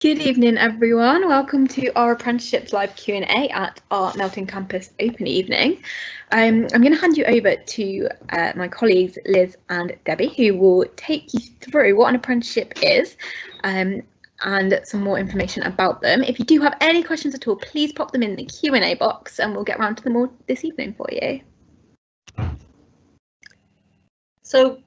Good evening, everyone. Welcome to our Apprenticeships live Q&A at our Melton campus open evening. I'm going to hand you over to my colleagues Liz and Debbie, who will take you through what an apprenticeship is and some more information about them. If you do have any questions at all, please pop them in the Q&A box and we'll get around to them all this evening for you. So,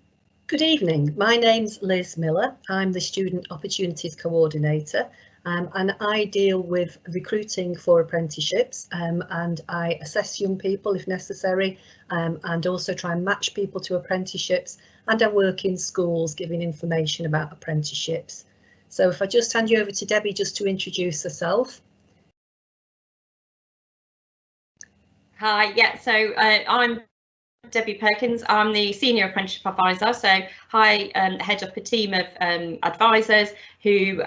good evening. My name's Liz Miller. I'm the Student Opportunities Coordinator and I deal with recruiting for apprenticeships and I assess young people if necessary and also try and match people to apprenticeships, and I work in schools giving information about apprenticeships. So if I just hand you over to Debbie just to introduce herself. Hi, yeah, so I'm Debbie Perkins. I'm the Senior Apprenticeship Advisor, so I head up a team of advisors who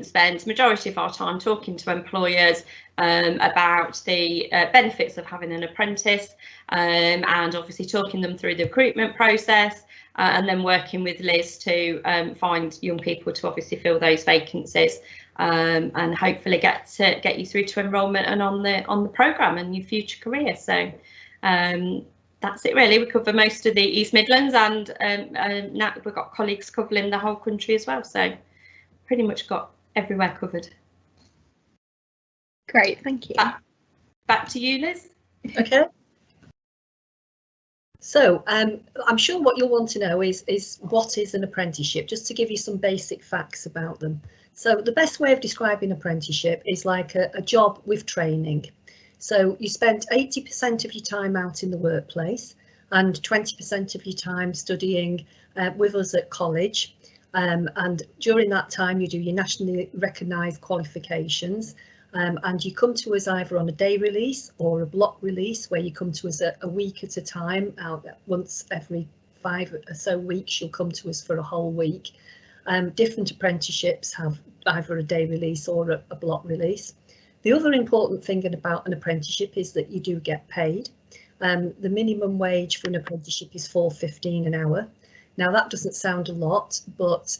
spend the majority of our time talking to employers about the benefits of having an apprentice and obviously talking them through the recruitment process and then working with Liz to find young people to obviously fill those vacancies and hopefully get you through to enrolment and on the programme and your future career. So that's it really. We cover most of the East Midlands and now we've got colleagues covering the whole country as well, so pretty much got everywhere covered. Great, thank you. Back to you, Liz. Okay. So I'm sure what you'll want to know is what is an apprenticeship, just to give you some basic facts about them. So the best way of describing apprenticeship is like a job with training. So you spend 80% of your time out in the workplace and 20% of your time studying with us at college. And during that time you do your nationally recognised qualifications and you come to us either on a day release or a block release, where you come to us a week at a time. Once every 5 or so weeks you'll come to us for a whole week. Different apprenticeships have either a day release or a block release. The other important thing about an apprenticeship is that you do get paid. The minimum wage for an apprenticeship is £4.15 an hour. Now that doesn't sound a lot, but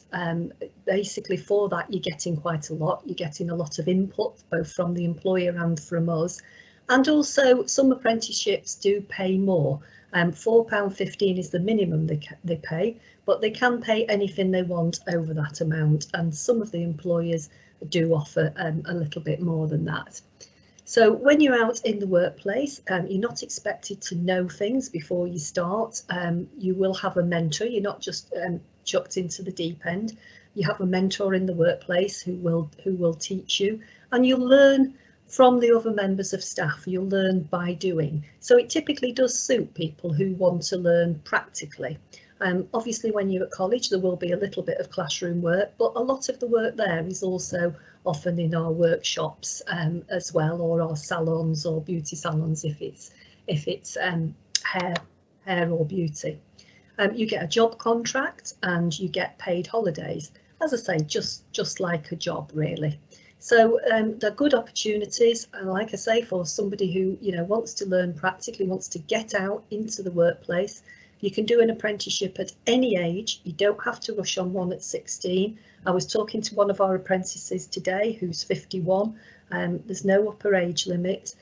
basically for that you're getting quite a lot. You're getting a lot of input both from the employer and from us. And also some apprenticeships do pay more. £4.15 is the minimum they pay, but they can pay anything they want over that amount, and some of the employers do offer a little bit more than that. So when you're out in the workplace, you're not expected to know things before you start. You will have a mentor. You're not just chucked into the deep end. You have a mentor in the workplace who will teach you, and you'll learn from the other members of staff. You'll learn by doing. So it typically does suit people who want to learn practically. Obviously when you're at college there will be a little bit of classroom work, but a lot of the work there is also often in our workshops as well, or our salons or beauty salons if it's hair or beauty. You get a job contract and you get paid holidays, as I say, just like a job really. So they're good opportunities, and like I say, for somebody who wants to learn practically, wants to get out into the workplace. You can do an apprenticeship at any age. You don't have to rush on one at 16. I was talking to one of our apprentices today who's 51. There's no upper age limit.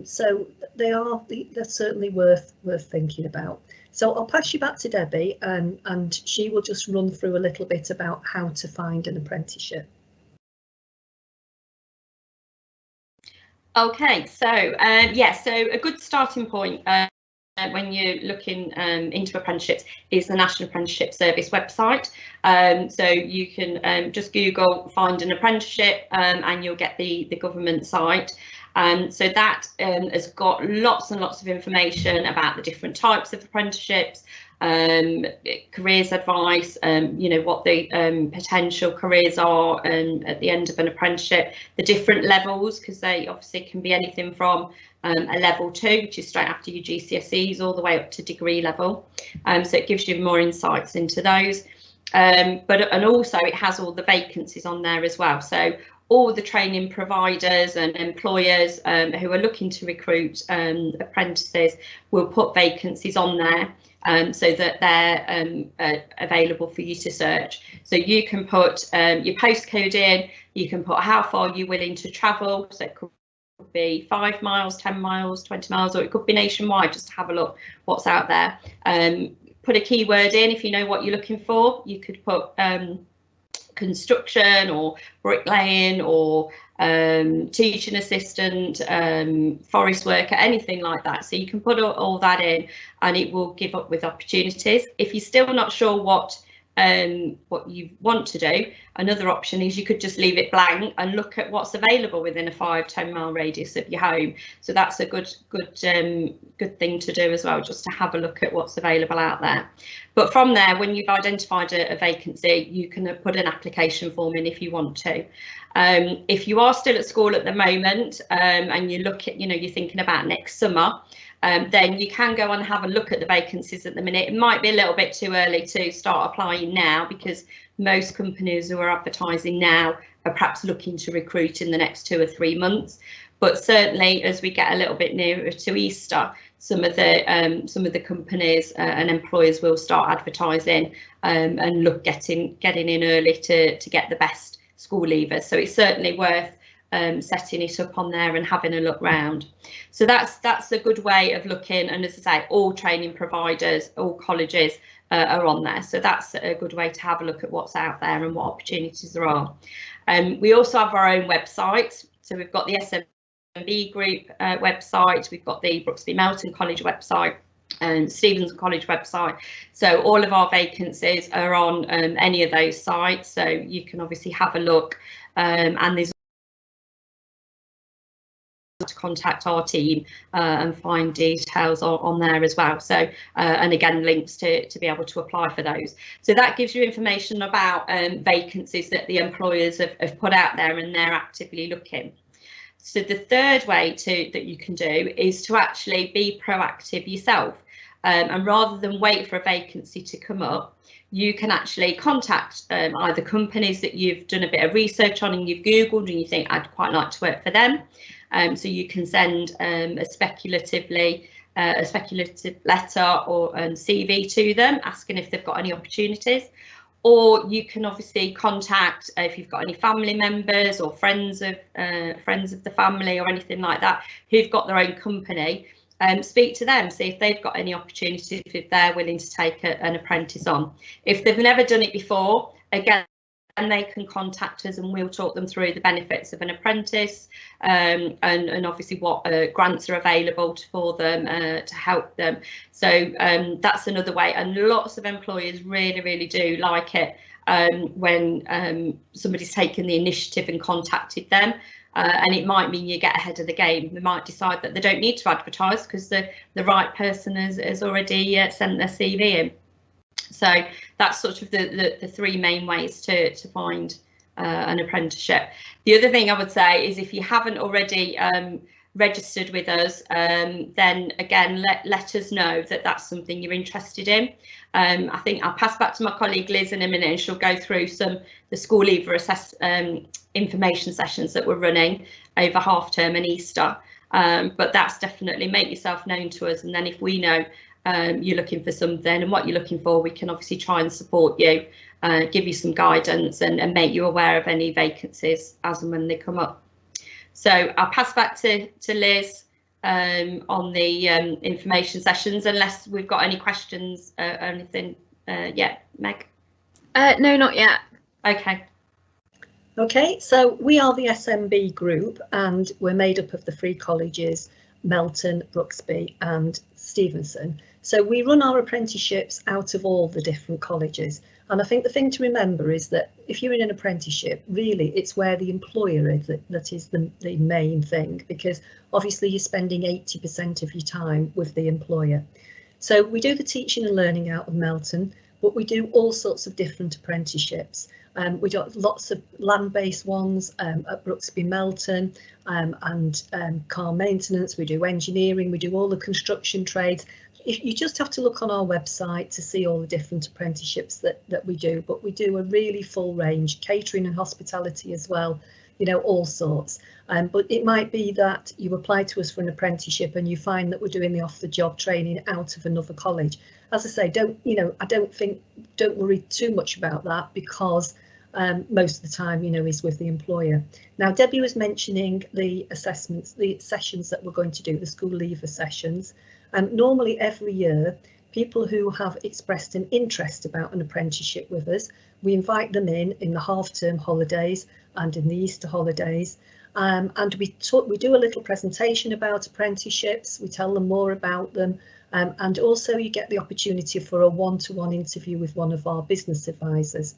So they're certainly worth thinking about. So I'll pass you back to Debbie and she will just run through a little bit about how to find an apprenticeship. Okay, so so a good starting point when you're looking into apprenticeships is the National Apprenticeship Service website. So you can just Google find an apprenticeship and you'll get the government site. So that has got lots and lots of information about the different types of apprenticeships, careers advice, what the potential careers are at the end of an apprenticeship, the different levels, because they obviously can be anything from a level 2, which is straight after your GCSEs, all the way up to degree level. So it gives you more insights into those. And also it has all the vacancies on there as well. So all the training providers and employers who are looking to recruit apprentices will put vacancies on there so that they're available for you to search. So you can put your postcode in, you can put how far you're willing to travel, so it could be 5 miles, 10 miles, 20 miles, or it could be nationwide, just to have a look what's out there. Put a keyword in if you know what you're looking for. You could put construction or bricklaying or teaching assistant, forest worker, anything like that. So you can put all that in and it will give up with opportunities. If you're still not sure what you want to do, another option is you could just leave it blank and look at what's available within a 5-10 mile radius of your home. So that's a good thing to do as well, just to have a look at what's available out there. But from there, when you've identified a vacancy, you can put an application form in if you want to. If you are still at school at the moment and you look at, you're thinking about next summer, then you can go and have a look at the vacancies at the minute. It might be a little bit too early to start applying now, because most companies who are advertising now are perhaps looking to recruit in the next 2 or 3 months. But certainly as we get a little bit nearer to Easter, some of the companies and employers will start advertising and look getting in early to get the best school leavers. So it's certainly worth setting it up on there and having a look round. So that's a good way of looking, and as I say, all training providers, all colleges are on there, so that's a good way to have a look at what's out there and what opportunities there are. We also have our own website, so we've got the SMB group website, we've got the Brooksby Melton College website and Stevens College website. So all of our vacancies are on any of those sites, so you can obviously have a look, and there's to contact our team and find details on there as well. So and again, links to be able to apply for those. So that gives you information about vacancies that the employers have put out there and they're actively looking. So the third way that you can do is to actually be proactive yourself, and rather than wait for a vacancy to come up, you can actually contact either companies that you've done a bit of research on and you've Googled and you think I'd quite like to work for them. So you can send a speculative letter or CV to them, asking if they've got any opportunities. Or you can obviously contact if you've got any family members or friends of the family or anything like that who've got their own company. Speak to them, see if they've got any opportunities, if they're willing to take an apprentice on. If they've never done it before, again, they can contact us and we'll talk them through the benefits of an apprentice and obviously what grants are available for them to help them. So that's another way, and lots of employers really do like it when somebody's taken the initiative and contacted them. And it might mean you get ahead of the game. They might decide that they don't need to advertise because the right person has already sent their CV in. So that's sort of the three main ways to find an apprenticeship. The other thing I would say is if you haven't already registered with us, then again, let us know that that's something you're interested in. I think I'll pass back to my colleague Liz in a minute and she'll go through the school leaver information sessions that we're running over half term and Easter. But that's definitely make yourself known to us, and then if we know you're looking for something and what you're looking for, we can obviously try and support you, give you some guidance and make you aware of any vacancies as and when they come up. So I'll pass back to Liz on the information sessions, unless we've got any questions or anything yet. Meg? No, not yet. Okay, so we are the SMB group and we're made up of the 3 colleges, Melton, Brooksby and Stevenson. So we run our apprenticeships out of all the different colleges. And I think the thing to remember is that if you're in an apprenticeship, really it's where the employer is that is the main thing, because obviously you're spending 80% of your time with the employer. So we do the teaching and learning out of Melton, but we do all sorts of different apprenticeships. We got lots of land-based ones at Brooksby Melton and car maintenance. We do engineering, we do all the construction trades. You just have to look on our website to see all the different apprenticeships that we do, but we do a really full range, catering and hospitality as well. you know, all sorts. But it might be that you apply to us for an apprenticeship and you find that we're doing the off-the-job training out of another college. As I say, don't worry too much about that, because most of the time, you know, is with the employer. Now, Debbie was mentioning the assessments, the sessions that we're going to do, the school leaver sessions. And normally every year, people who have expressed an interest about an apprenticeship with us, we invite them in the half-term holidays and in the Easter holidays. And we do a little presentation about apprenticeships, we tell them more about them, and also you get the opportunity for a one-to-one interview with one of our business advisors.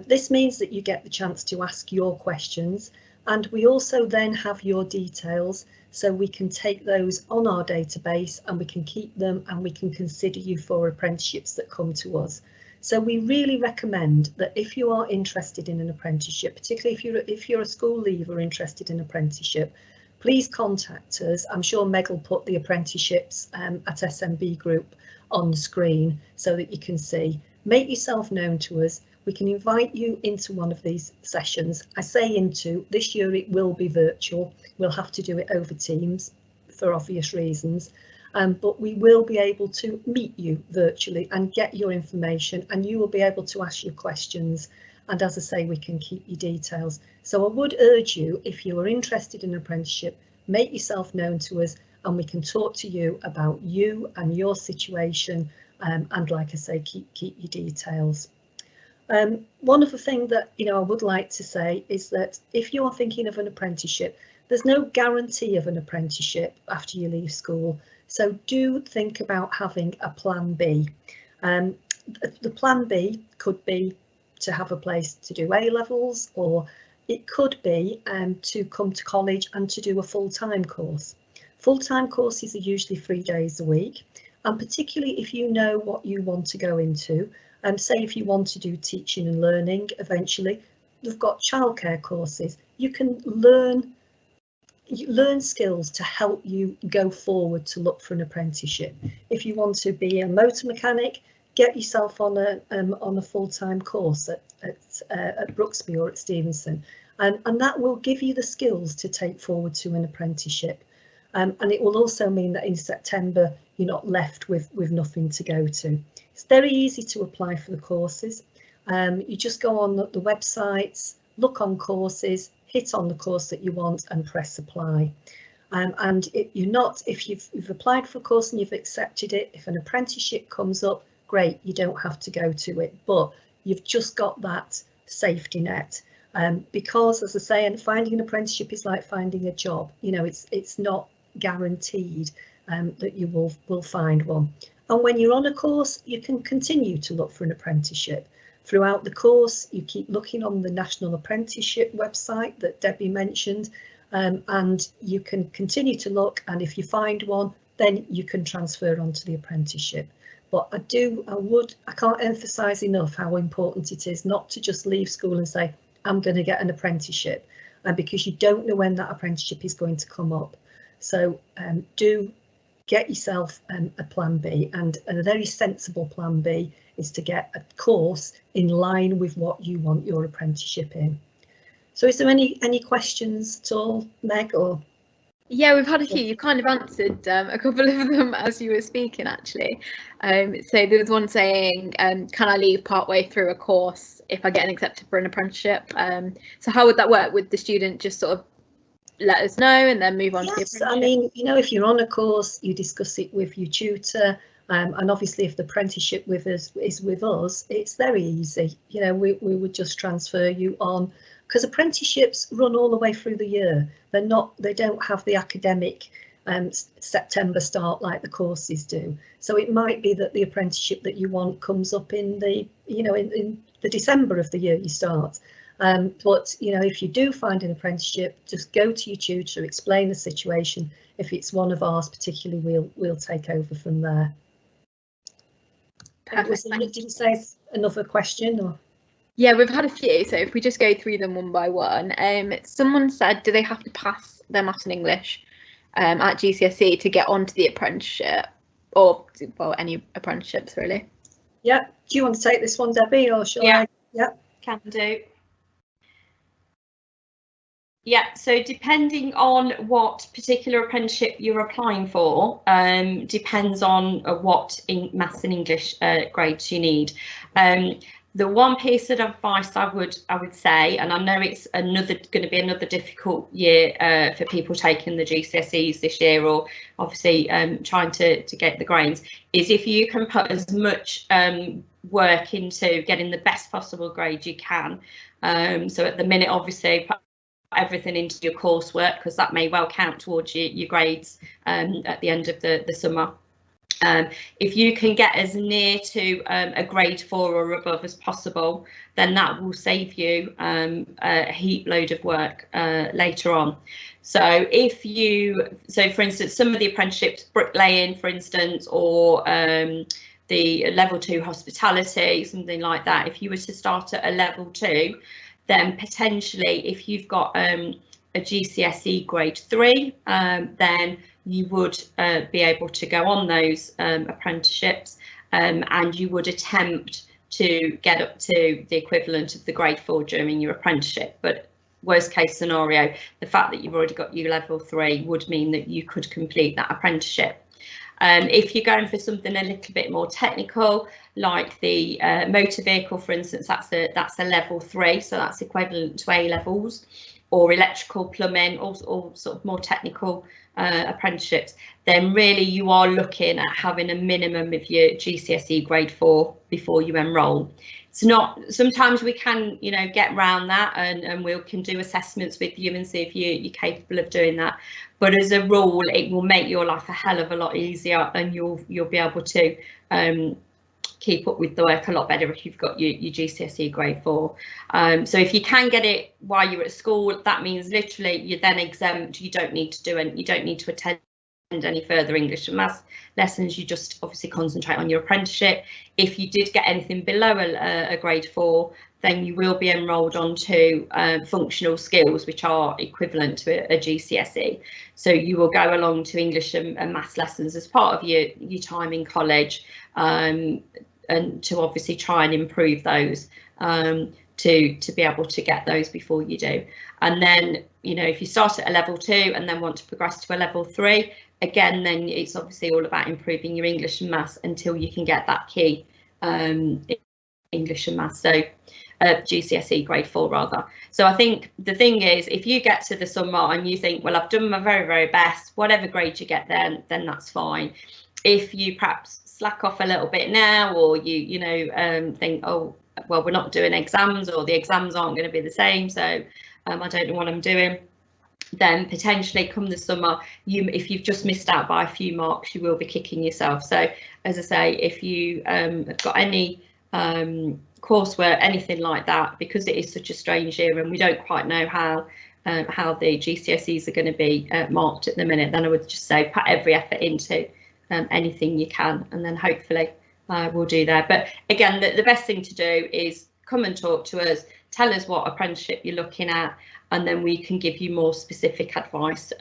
This means that you get the chance to ask your questions, and we also then have your details, so we can take those on our database and we can keep them and we can consider you for apprenticeships that come to us. So we really recommend that if you are interested in an apprenticeship, particularly if you're a school leaver interested in apprenticeship, please contact us. I'm sure Meg will put the apprenticeships at SMB Group on the screen so that you can see. Make yourself known to us. We can invite you into one of these sessions. I say into, this year it will be virtual. We'll have to do it over Teams for obvious reasons. But we will be able to meet you virtually and get your information, and you will be able to ask your questions. And as I say, we can keep your details. So I would urge you, if you are interested in an apprenticeship, make yourself known to us and we can talk to you about you and your situation. And like I say, keep your details. One other thing that, you know, I would like to say is that if you're thinking of an apprenticeship, there's no guarantee of an apprenticeship after you leave school. So do think about having a plan B. The plan B could be to have a place to do A-levels, or it could be to come to college and to do a full-time course. Full-time courses are usually 3 days a week, and particularly if you know what you want to go into. Say if you want to do teaching and learning eventually, they've got childcare courses. You can learn skills to help you go forward to look for an apprenticeship. If you want to be a motor mechanic, get yourself on a full-time course at Brooksby or at Stevenson, and that will give you the skills to take forward to an apprenticeship. And it will also mean that in September you're not left with nothing to go to. It's very easy to apply for the courses. You just go on the websites, look on courses, hit on the course that you want and press apply. And if you've applied for a course and you've accepted it, if an apprenticeship comes up, great, you don't have to go to it, but you've just got that safety net. Because, as I say, and finding an apprenticeship is like finding a job. You know, it's not guaranteed that you will find one. And when you're on a course, you can continue to look for an apprenticeship. Throughout the course, you keep looking on the National Apprenticeship website that Debbie mentioned, and you can continue to look, and if you find one, then you can transfer onto the apprenticeship. But I can't emphasise enough how important it is not to just leave school and say, I'm going to get an apprenticeship, because you don't know when that apprenticeship is going to come up. So do get yourself a plan B, and a very sensible plan B is to get a course in line with what you want your apprenticeship in. So is there any questions at all, Meg? Or yeah, we've had a few. You kind of answered a couple of them as you were speaking, actually. So there was one saying, can I leave partway through a course if I get accepted for an apprenticeship? So how would that work? Would the student just sort of let us know and then move on to the apprenticeship? I mean, you know, if you're on a course, you discuss it with your tutor, and obviously if the apprenticeship is with us, it's very easy. You know, we would just transfer you on, because apprenticeships run all the way through the year. They don't have the academic September start like the courses do. So it might be that the apprenticeship that you want comes up in the December of the year you start. But you know, if you do find an apprenticeship, just go to your tutor, explain the situation. If it's one of ours particularly, we'll take over from there. Did you say another question? Or? Yeah, we've had a few, so if we just go through them one by one. Someone said, do they have to pass their maths and English at GCSE to get onto the apprenticeship, or well, any apprenticeships really? Yeah, do you want to take this one, Debbie, or shall I? Yeah, can do. Yeah, so depending on what particular apprenticeship you're applying for, depends on what in maths and English grades you need. The one piece of advice I would say, and I know it's going to be another difficult year for people taking the GCSEs this year, or obviously trying to get the grades, is if you can put as much work into getting the best possible grade you can. So at the minute, obviously, put everything into your coursework, because that may well count towards your grades at the end of the summer. If you can get as near to a grade 4 or above as possible, then that will save you a heap load of work later on. So for instance, some of the apprenticeships, bricklaying, for instance, or the level 2 hospitality, something like that, if you were to start at a level 2, then potentially if you've got a GCSE grade 3, then you would be able to go on those apprenticeships, and you would attempt to get up to the equivalent of the grade 4 during your apprenticeship. But worst case scenario, the fact that you've already got your level 3 would mean that you could complete that apprenticeship. If you're going for something a little bit more technical, like the motor vehicle, for instance, that's a level 3, so that's equivalent to A levels, or electrical, plumbing, or sort of more technical apprenticeships, then really you are looking at having a minimum of your GCSE grade 4 before you enrol. It's not, sometimes we can, you know, get around that, and we can do assessments with you and see if you're capable of doing that. But as a rule, it will make your life a hell of a lot easier, and you'll be able to keep up with the work a lot better if you've got your GCSE grade 4. So if you can get it while you're at school, that means literally you're then exempt. You don't need to do it. You don't need to attend any further English and maths lessons. You just obviously concentrate on your apprenticeship. If you did get anything below a grade 4, then you will be enrolled onto functional skills, which are equivalent to a GCSE. So you will go along to English and maths lessons as part of your time in college, and to obviously try and improve those, to be able to get those before you do. And then, you know, if you start at a level 2 and then want to progress to a level 3, again, then it's obviously all about improving your English and maths until you can get that key English and maths. So GCSE grade 4 rather. So I think the thing is, if you get to the summer and you think, well, I've done my very, very best, whatever grade you get then that's fine. If you perhaps slack off a little bit now, or you know think, oh, well, we're not doing exams, or the exams aren't going to be the same, so I don't know what I'm doing, then potentially come the summer, if you've just missed out by a few marks, you will be kicking yourself. So as I say, if you have got any coursework, anything like that, because it is such a strange year and we don't quite know how the GCSEs are going to be marked at the minute, then I would just say put every effort into anything you can, and then hopefully we'll do that. But again, the best thing to do is come and talk to us, tell us what apprenticeship you're looking at, and then we can give you more specific advice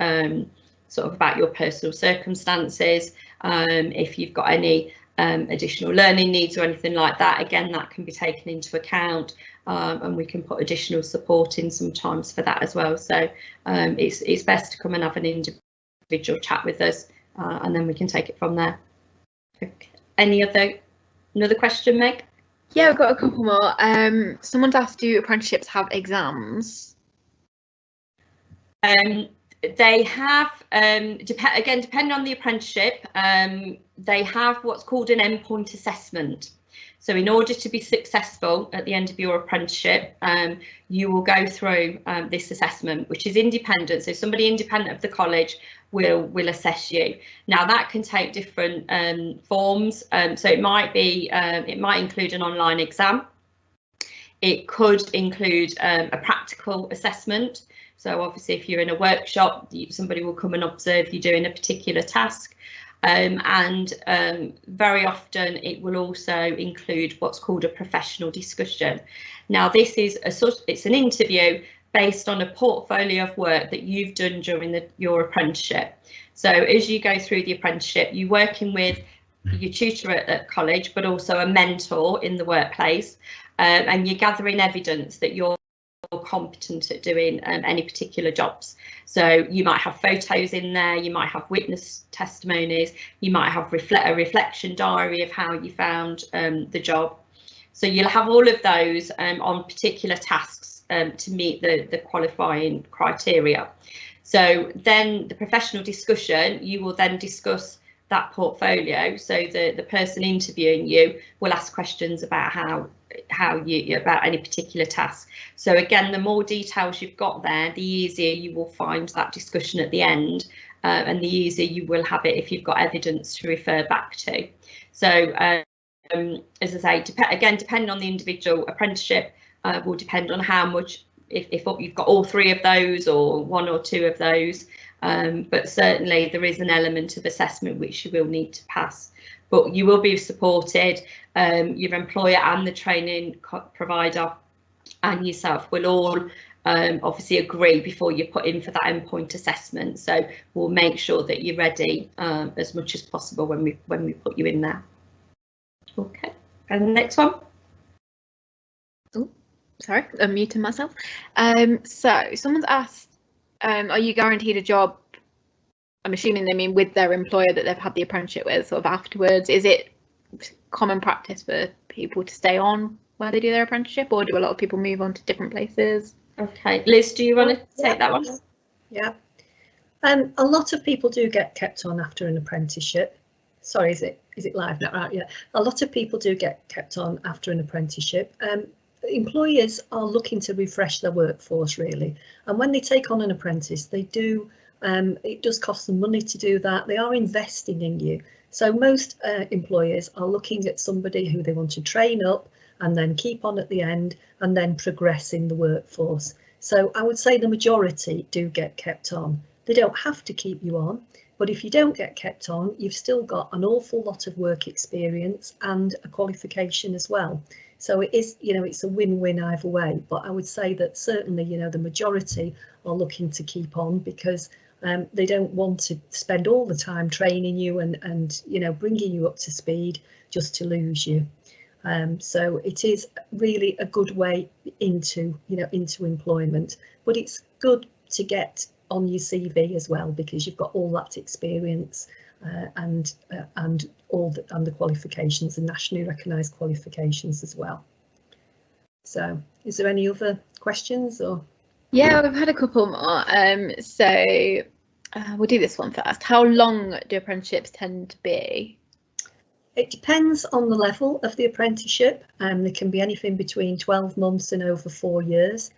sort of about your personal circumstances. If you've got any additional learning needs or anything like that, again, that can be taken into account, and we can put additional support in sometimes for that as well. So it's best to come and have an individual chat with us, and then we can take it from there. Okay. Another question, Meg? Yeah, we've got a couple more. Someone's asked, do apprenticeships have exams? They have, again, depending on the apprenticeship, they have what's called an endpoint assessment. So in order to be successful at the end of your apprenticeship, you will go through this assessment, which is independent. So somebody independent of the college will assess you. Now that can take different forms. So it might include an online exam. It could include a practical assessment. So obviously, if you're in a workshop, somebody will come and observe you doing a particular task. And very often it will also include what's called a professional discussion. Now this is it's an interview based on a portfolio of work that you've done during your apprenticeship. So as you go through the apprenticeship, you're working with your tutor at college, but also a mentor in the workplace, and you're gathering evidence that your competent at doing any particular jobs. So you might have photos in there, you might have witness testimonies, you might have a reflection diary of how you found the job. So you'll have all of those on particular tasks to meet the qualifying criteria. So then the professional discussion, you will then discuss that portfolio. So the person interviewing you will ask questions about how you about any particular task. So again, the more details you've got there, the easier you will find that discussion at the end, and the easier you will have it if you've got evidence to refer back to. So as I say, again, depending on the individual apprenticeship, will depend on how much, if you've got all three of those or one or two of those. But certainly there is an element of assessment which you will need to pass, but you will be supported. Your employer and the training provider and yourself will all obviously agree before you put in for that endpoint assessment. So we'll make sure that you're ready as much as possible when we put you in there. Okay, and the next one. Oh, sorry, I'm muting myself. So someone's asked, are you guaranteed a job? I'm assuming they mean with their employer that they've had the apprenticeship with sort of afterwards. Is it common practice for people to stay on where they do their apprenticeship, or do a lot of people move on to different places? Okay, Liz, do you want to take that one? Yeah. A lot of people do get kept on after an apprenticeship. Sorry, is it live now? Right, yeah. A lot of people do get kept on after an apprenticeship. Employers are looking to refresh their workforce really, and when they take on an apprentice, they do. It does cost them money to do that. They are investing in you. So most employers are looking at somebody who they want to train up and then keep on at the end and then progress in the workforce. So I would say the majority do get kept on. They don't have to keep you on, but if you don't get kept on, you've still got an awful lot of work experience and a qualification as well. So it is, it's a win-win either way. But I would say that certainly, the majority are looking to keep on because they don't want to spend all the time training you and bringing you up to speed just to lose you. So it is really a good way into employment, but it's good to get on your CV as well because you've got all that experience and the qualifications, the nationally recognised qualifications as well. So is there any other questions or? Yeah, we've had a couple more. So we'll do this one first. How long do apprenticeships tend to be? It depends on the level of the apprenticeship. They can be anything between 12 months and over 4 years.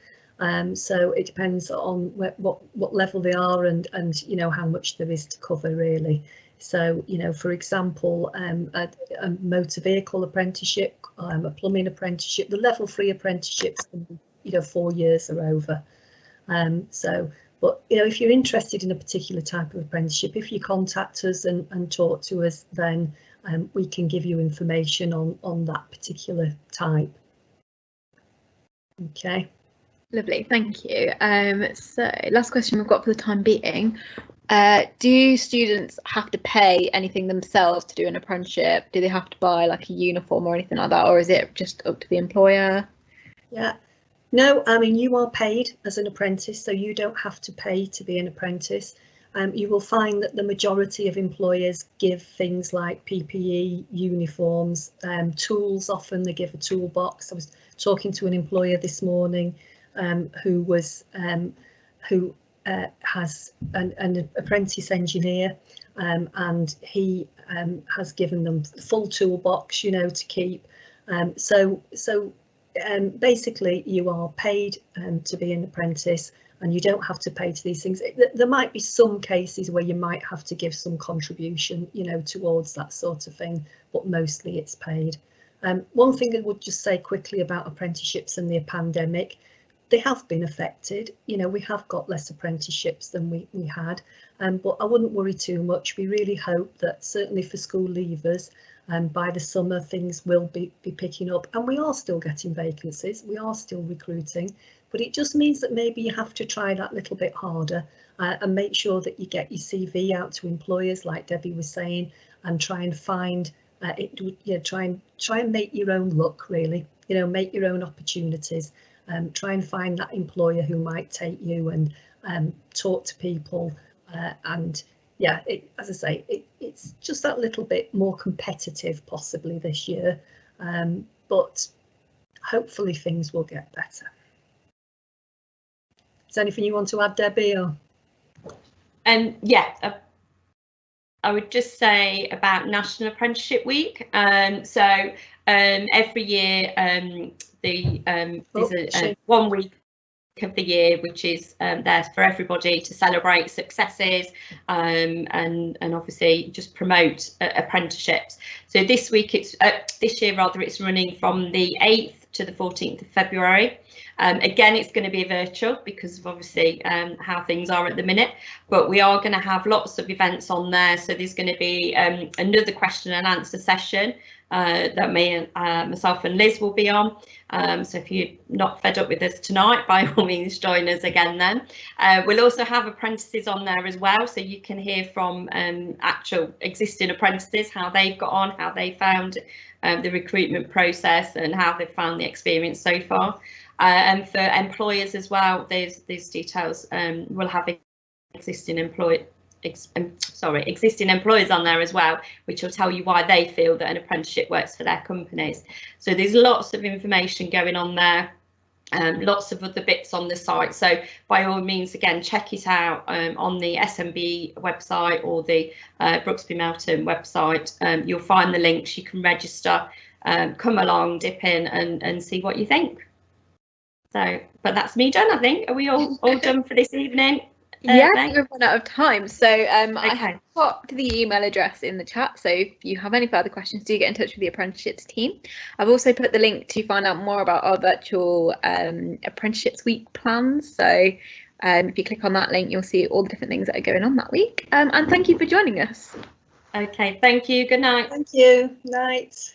So it depends on what level they are and how much there is to cover really. So for example, a motor vehicle apprenticeship, a plumbing apprenticeship, the level 3 apprenticeships can be 4 years or over. But if you're interested in a particular type of apprenticeship, if you contact us and talk to us, then we can give you information on that particular type. Okay. Lovely, thank you. So last question we've got for the time being. Do students have to pay anything themselves to do an apprenticeship? Do they have to buy like a uniform or anything like that, or is it just up to the employer? Yeah. No, I mean, you are paid as an apprentice, so you don't have to pay to be an apprentice. You will find that the majority of employers give things like PPE, uniforms, tools. Often they give a toolbox. I was talking to an employer this morning who has an apprentice engineer, and he has given them the full toolbox, to keep. Basically you are paid to be an apprentice, and you don't have to pay to these things. There might be some cases where you might have to give some contribution, towards that sort of thing, but mostly it's paid. One thing I would just say quickly about apprenticeships and the pandemic, they have been affected. We have got less apprenticeships than we had, but I wouldn't worry too much. We really hope that certainly for school leavers, by the summer things will be picking up, and we are still getting vacancies, we are still recruiting, but it just means that maybe you have to try that little bit harder and make sure that you get your CV out to employers like Debbie was saying, and try and find try and make your own luck really, make your own opportunities, try and find that employer who might take you, and talk to people, and yeah, as I say, it's just that little bit more competitive possibly this year, but hopefully things will get better. Is there anything you want to add, Debbie? Or? Yeah, I would just say about National Apprenticeship Week. Every year there's 1 week of the year which is there for everybody to celebrate successes, and obviously just promote apprenticeships. So this week this year it's running from the 8th to the 14th of February. Again, it's going to be virtual because of obviously how things are at the minute, but we are going to have lots of events on there. So there's going to be another question and answer session that myself and Liz will be on. So if you're not fed up with us tonight, by all means join us again then. We'll also have apprentices on there as well, so you can hear from actual existing apprentices, how they've got on, how they found the recruitment process and how they've found the experience so far. And for employers as well, these details will have existing employers on there as well, which will tell you why they feel that an apprenticeship works for their companies. So there's lots of information going on there, lots of other bits on the site. So by all means, again, check it out on the SMB website or the Brooksby Melton website. You'll find the links, you can register, come along, dip in and see what you think. So, but that's me done, I think. Are we all done for this evening? Yeah, we've run out of time. So okay. I have popped the email address in the chat. So if you have any further questions, do get in touch with the Apprenticeships team. I've also put the link to find out more about our virtual Apprenticeships week plans. So if you click on that link, you'll see all the different things that are going on that week. And thank you for joining us. Okay, thank you. Good night. Thank you. Night.